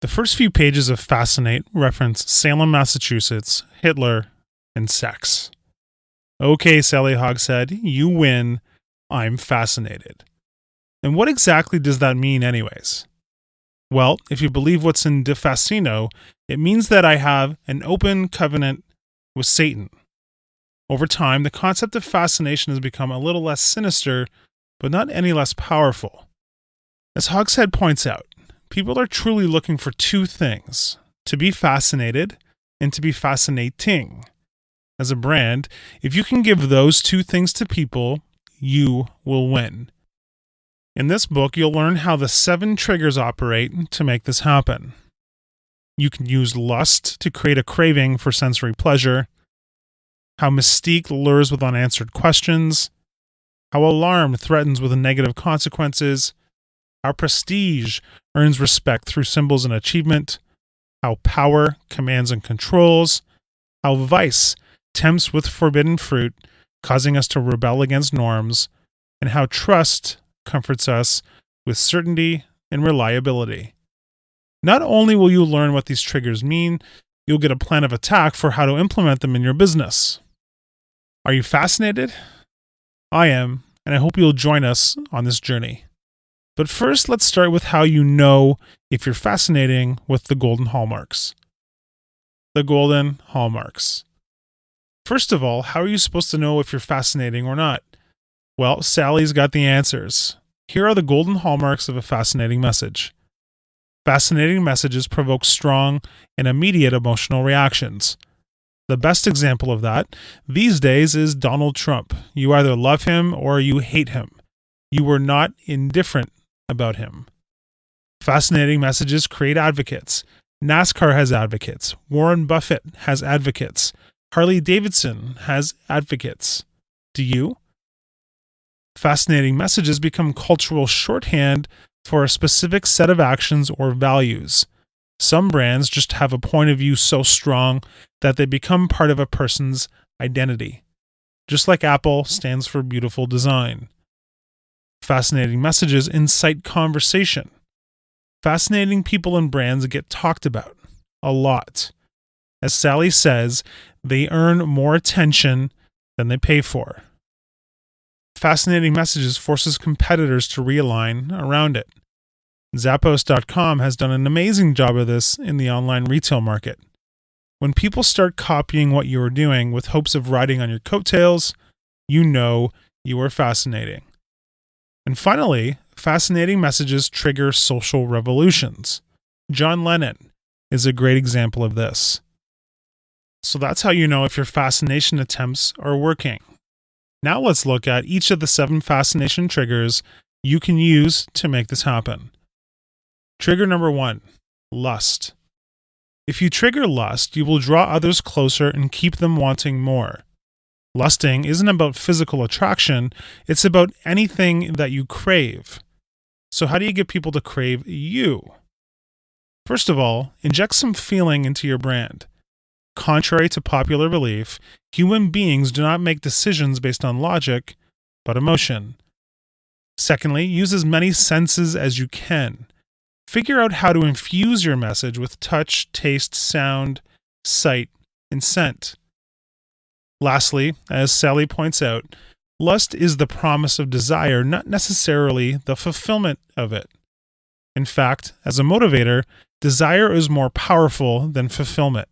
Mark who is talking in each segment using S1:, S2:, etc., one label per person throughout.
S1: The first few pages of Fascinate reference Salem, Massachusetts, Hitler, and sex. Okay, Sally Hogshead, you win. I'm fascinated. And what exactly does that mean anyways? Well, if you believe what's in De Fascino, it means that I have an open covenant with Satan. Over time, the concept of fascination has become a little less sinister, but not any less powerful. As Hogshead points out, people are truly looking for two things: to be fascinated and to be fascinating. As a brand, if you can give those two things to people, you will win. In this book, you'll learn how the 7 triggers operate to make this happen. You can use lust to create a craving for sensory pleasure, how mystique lures with unanswered questions, how alarm threatens with negative consequences, how prestige earns respect through symbols and achievement, how power commands and controls, how vice tempts with forbidden fruit, causing us to rebel against norms, and how trust comforts us with certainty and reliability. Not only will you learn what these triggers mean, you'll get a plan of attack for how to implement them in your business. Are you fascinated? I am, and I hope you'll join us on this journey. But first, let's start with how you know if you're fascinating with the golden hallmarks. The golden hallmarks. First of all, how are you supposed to know if you're fascinating or not? Well, Sally's got the answers. Here are the golden hallmarks of a fascinating message. Fascinating messages provoke strong and immediate emotional reactions. The best example of that these days is Donald Trump. You either love him or you hate him. You are not indifferent about him. Fascinating messages create advocates. NASCAR has advocates. Warren Buffett has advocates. Harley Davidson has advocates. Do you? Fascinating messages become cultural shorthand for a specific set of actions or values. Some brands just have a point of view so strong that they become part of a person's identity. Just like Apple stands for beautiful design. Fascinating messages incite conversation. Fascinating people and brands get talked about a lot. As Sally says, they earn more attention than they pay for. Fascinating messages forces competitors to realign around it. Zappos.com has done an amazing job of this in the online retail market. When people start copying what you are doing with hopes of riding on your coattails, you know you are fascinating. And finally, fascinating messages trigger social revolutions. John Lennon is a great example of this. So that's how you know if your fascination attempts are working. Now let's look at each of the 7 fascination triggers you can use to make this happen. Trigger number 1, lust. If you trigger lust, you will draw others closer and keep them wanting more. Lusting isn't about physical attraction, it's about anything that you crave. So how do you get people to crave you? First of all, inject some feeling into your brand. Contrary to popular belief, human beings do not make decisions based on logic, but emotion. Secondly, use as many senses as you can. Figure out how to infuse your message with touch, taste, sound, sight, and scent. Lastly, as Sally points out, lust is the promise of desire, not necessarily the fulfillment of it. In fact, as a motivator, desire is more powerful than fulfillment.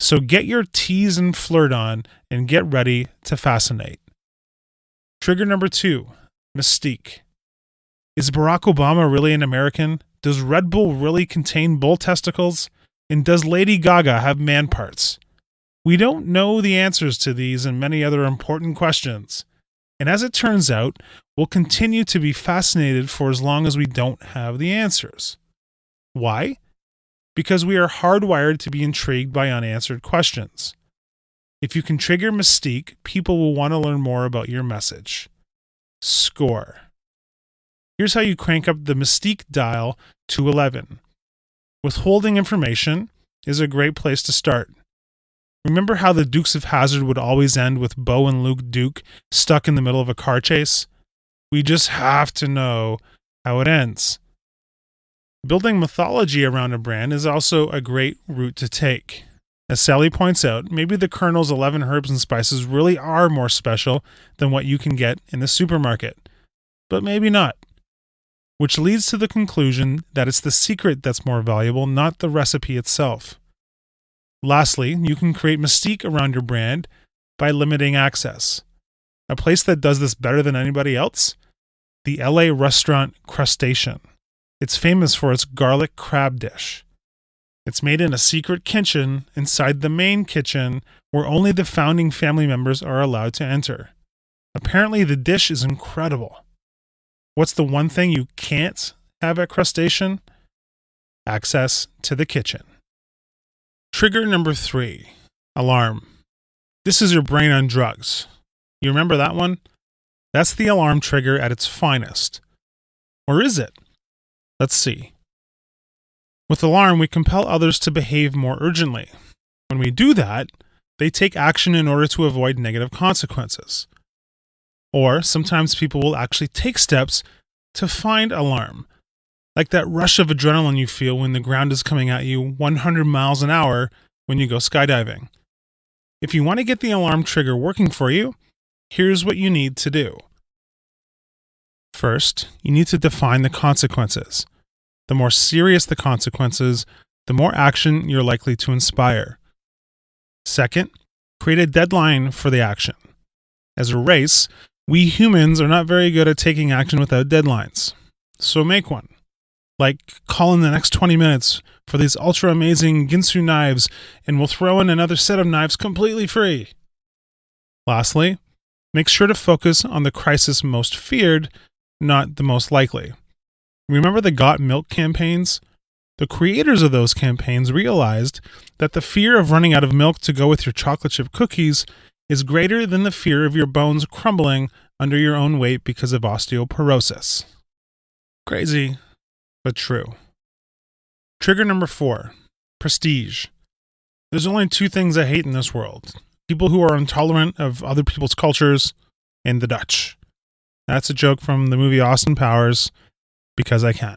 S1: So get your tease and flirt on and get ready to fascinate. Trigger number 2, mystique. Is Barack Obama really an American? Does Red Bull really contain bull testicles? And does Lady Gaga have man parts? We don't know the answers to these and many other important questions. And as it turns out, we'll continue to be fascinated for as long as we don't have the answers. Why? Because we are hardwired to be intrigued by unanswered questions. If you can trigger mystique, people will want to learn more about your message. Score. Here's how you crank up the mystique dial to 11. Withholding information is a great place to start. Remember how the Dukes of Hazzard would always end with Bo and Luke Duke stuck in the middle of a car chase? We just have to know how it ends. Building mythology around a brand is also a great route to take. As Sally points out, maybe the Colonel's 11 herbs and spices really are more special than what you can get in the supermarket. But maybe not. Which leads to the conclusion that it's the secret that's more valuable, not the recipe itself. Lastly, you can create mystique around your brand by limiting access. A place that does this better than anybody else? The LA restaurant Crustacean. It's famous for its garlic crab dish. It's made in a secret kitchen inside the main kitchen where only the founding family members are allowed to enter. Apparently, the dish is incredible. What's the one thing you can't have at Crustacean? Access to the kitchen. Trigger number 3, alarm. This is your brain on drugs. You remember that one? That's the alarm trigger at its finest. Or is it? Let's see. With alarm, we compel others to behave more urgently. When we do that, they take action in order to avoid negative consequences. Or sometimes people will actually take steps to find alarm, like that rush of adrenaline you feel when the ground is coming at you 100 miles an hour when you go skydiving. If you want to get the alarm trigger working for you, here's what you need to do. First, you need to define the consequences. The more serious the consequences, the more action you're likely to inspire. Second, create a deadline for the action. As a race, we humans are not very good at taking action without deadlines. So make one. Like, call in the next 20 minutes for these ultra amazing Ginsu knives, and we'll throw in another set of knives completely free. Lastly, make sure to focus on the crisis most feared, not the most likely. Remember the Got Milk campaigns? The creators of those campaigns realized that the fear of running out of milk to go with your chocolate chip cookies is greater than the fear of your bones crumbling under your own weight because of osteoporosis. Crazy, but true. Trigger number 4, prestige. There's only 2 things I hate in this world: people who are intolerant of other people's cultures and the Dutch. That's a joke from the movie Austin Powers, because I can.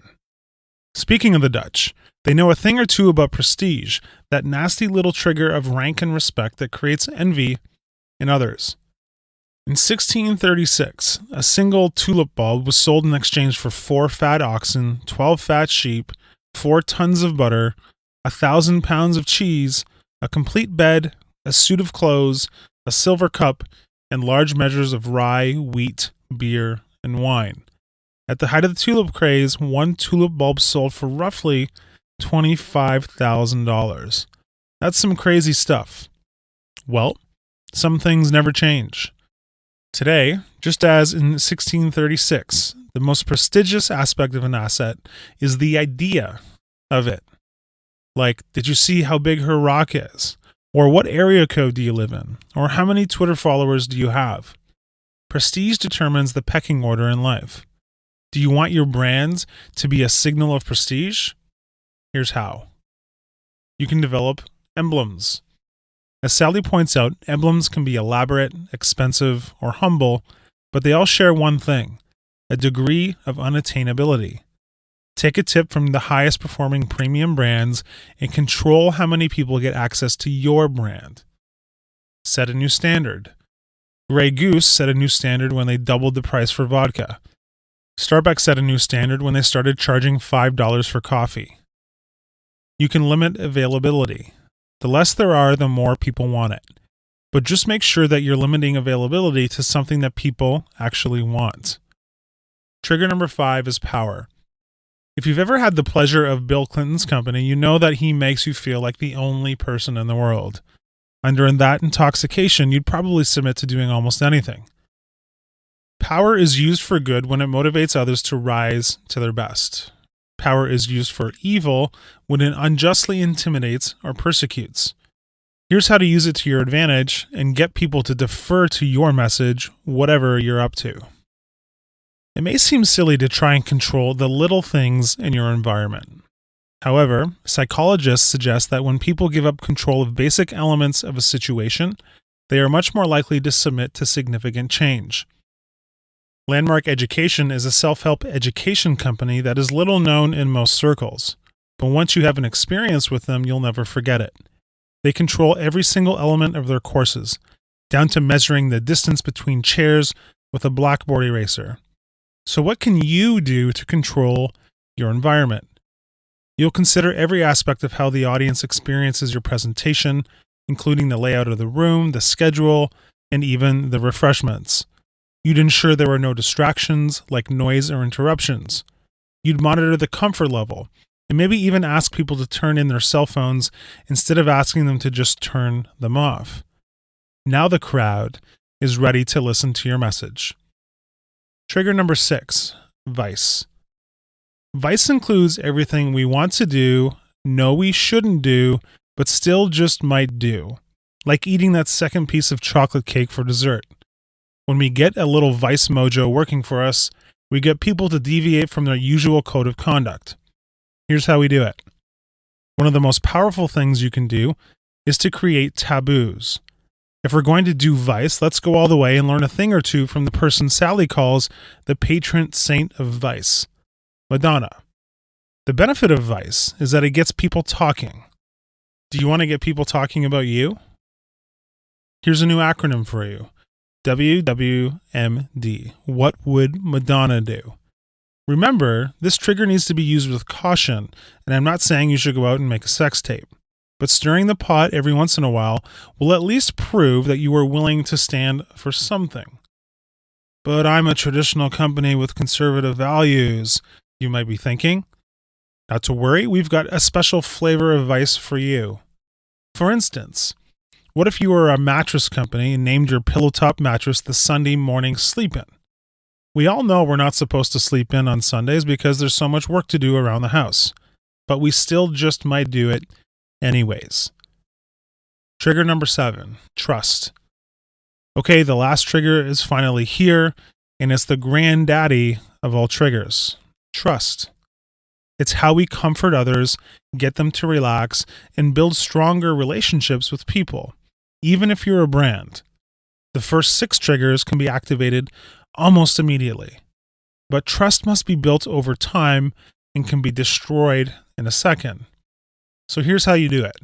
S1: Speaking of the Dutch, they know a thing or two about prestige, that nasty little trigger of rank and respect that creates envy in others. In 1636, a single tulip bulb was sold in exchange for 4 fat oxen, 12 fat sheep, 4 tons of butter, 1,000 pounds of cheese, a complete bed, a suit of clothes, a silver cup, and large measures of rye, wheat, beer, and wine. At the height of the tulip craze, one tulip bulb sold for roughly $25,000. That's some crazy stuff. Well, some things never change. Today, just as in 1636, the most prestigious aspect of an asset is the idea of it. Like, did you see how big her rock is? Or what area code do you live in? Or how many Twitter followers do you have? Prestige determines the pecking order in life. Do you want your brand to be a signal of prestige? Here's how. You can develop emblems. As Sally points out, emblems can be elaborate, expensive, or humble, but they all share one thing: a degree of unattainability. Take a tip from the highest performing premium brands and control how many people get access to your brand. Set a new standard. Grey Goose set a new standard when they doubled the price for vodka. Starbucks set a new standard when they started charging $5 for coffee. You can limit availability. The less there are, the more people want it. But just make sure that you're limiting availability to something that people actually want. Trigger number 5 is power. If you've ever had the pleasure of Bill Clinton's company, you know that he makes you feel like the only person in the world. Under that intoxication, you'd probably submit to doing almost anything. Power is used for good when it motivates others to rise to their best. Power is used for evil when it unjustly intimidates or persecutes. Here's how to use it to your advantage and get people to defer to your message, whatever you're up to. It may seem silly to try and control the little things in your environment. However, psychologists suggest that when people give up control of basic elements of a situation, they are much more likely to submit to significant change. Landmark Education is a self-help education company that is little known in most circles, but once you have an experience with them, you'll never forget it. They control every single element of their courses, down to measuring the distance between chairs with a blackboard eraser. So what can you do to control your environment? You'll consider every aspect of how the audience experiences your presentation, including the layout of the room, the schedule, and even the refreshments. You'd ensure there were no distractions like noise or interruptions. You'd monitor the comfort level and maybe even ask people to turn in their cell phones instead of asking them to just turn them off. Now the crowd is ready to listen to your message. Trigger number 6, vice. Vice includes everything we want to do, know we shouldn't do, but still just might do, like eating that second piece of chocolate cake for dessert. When we get a little vice mojo working for us, we get people to deviate from their usual code of conduct. Here's how we do it. One of the most powerful things you can do is to create taboos. If we're going to do vice, let's go all the way and learn a thing or two from the person Sally calls the patron saint of vice, Madonna. The benefit of vice is that it gets people talking. Do you want to get people talking about you? Here's a new acronym for you. WWMD. What would Madonna do? Remember, this trigger needs to be used with caution, and I'm not saying you should go out and make a sex tape. But stirring the pot every once in a while will at least prove that you are willing to stand for something. But I'm a traditional company with conservative values, you might be thinking. Not to worry, we've got a special flavor of vice for you. For instance, what if you were a mattress company and named your pillow top mattress the Sunday morning sleep-in? We all know we're not supposed to sleep in on Sundays because there's so much work to do around the house, but we still just might do it anyways. Trigger number 7, trust. Okay, the last trigger is finally here, and it's the granddaddy of all triggers, trust. It's how we comfort others, get them to relax, and build stronger relationships with people, even if you're a brand. The first 6 triggers can be activated almost immediately, but trust must be built over time and can be destroyed in a second. So here's how you do it.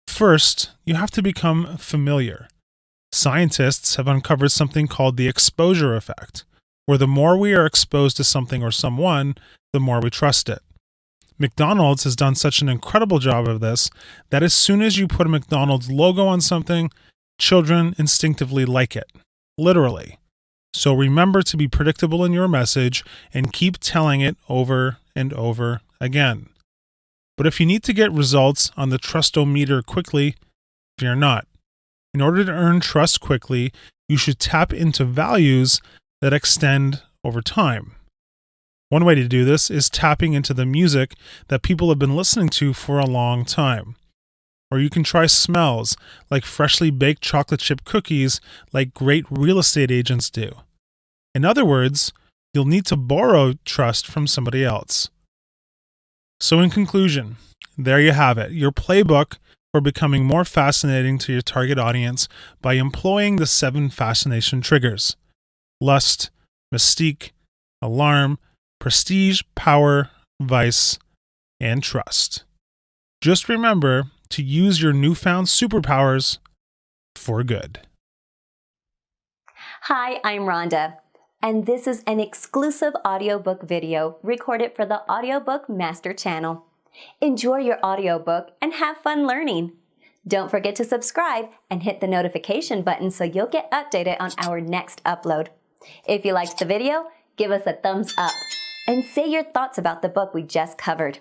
S1: First, you have to become familiar. Scientists have uncovered something called the exposure effect, where the more we are exposed to something or someone, the more we trust it. McDonald's has done such an incredible job of this that as soon as you put a McDonald's logo on something, children instinctively like it. Literally. So remember to be predictable in your message and keep telling it over and over again. But if you need to get results on the trustometer quickly, fear not. In order to earn trust quickly, you should tap into values that extend over time. One way to do this is tapping into the music that people have been listening to for a long time. Or you can try smells like freshly baked chocolate chip cookies like great real estate agents do. In other words, you'll need to borrow trust from somebody else. So in conclusion, there you have it, your playbook for becoming more fascinating to your target audience by employing the 7 fascination triggers: lust, mystique, alarm, prestige, power, vice, and trust. Just remember to use your newfound superpowers for good.
S2: Hi, I'm Rhonda, and this is an exclusive audiobook video recorded for the Audiobook Master channel. Enjoy your audiobook and have fun learning. Don't forget to subscribe and hit the notification button so you'll get updated on our next upload. If you liked the video, give us a thumbs up and say your thoughts about the book we just covered.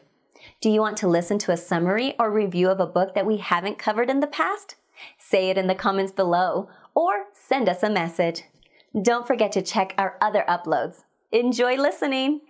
S2: Do you want to listen to a summary or review of a book that we haven't covered in the past? Say it in the comments below or send us a message. Don't forget to check our other uploads. Enjoy listening!